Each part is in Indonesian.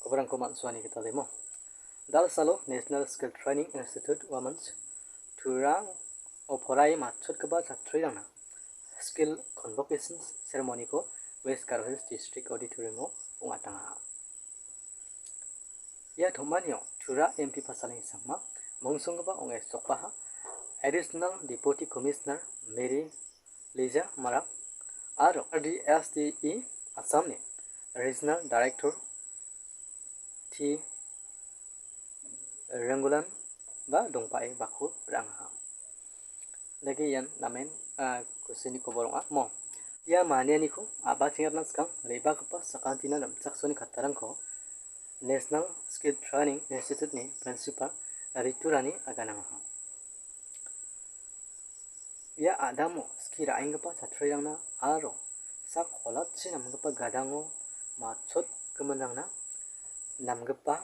Kobarang ko mansuani kita demo. Dal salo National Skill Training Institute Women's Turang oporai machut keba chatri rangna skill convocation ceremony ko West Karo Hills District Auditorium o ungatanga. Ya thomanyo Tura MP pasaling sangma mongsong keba ongai sokpaha Additional Deputy Commissioner Mary Liza Marak aro RDSDE Assam ni Regional Director T Rangulan ba dongpai bakhu rangha lagi yan namen kusini ko borong mo ya maniani ko abatingat nas kang reba kapa sakantina namchak soni khatarang ko National Skill Training Institute ni principal Riturani aganang ya adamo skira aingapa chatrayangna aro sak holatchi namgapa gadango machot kemenangna namgapa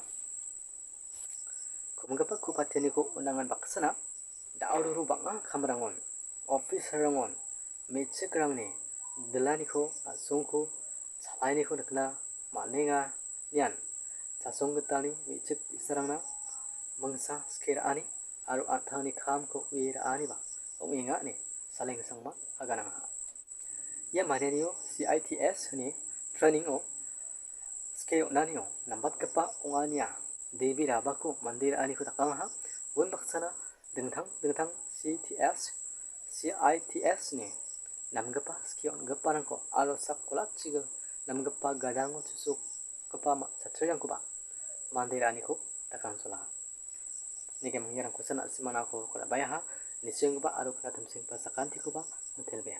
kumgapa kupateni ko undangan baksana daururu banga khamrangon officerangon mechikrangni delani ko asungko chalaini ko nakna manenga nian chasonggitani mechik isarangna mangsa skira ani aro athani kham ko uira ani ba onginga ni saleng sangma aganang ya manenio CITS ni training o ske onanio nambat kapa ongania Devi Rabaku mandir ani ko takang ha un baksana dengthang CITS ni namgapa skion gaparang ko alo sakolat chiga namgapa gadango chusuk kapa ma chatriyang ko ba mandir ani ko takang sola nige mangyarang ko sana simana ko kora bayaha nising ba aro kana tamsing pasakanti ko ba hotel be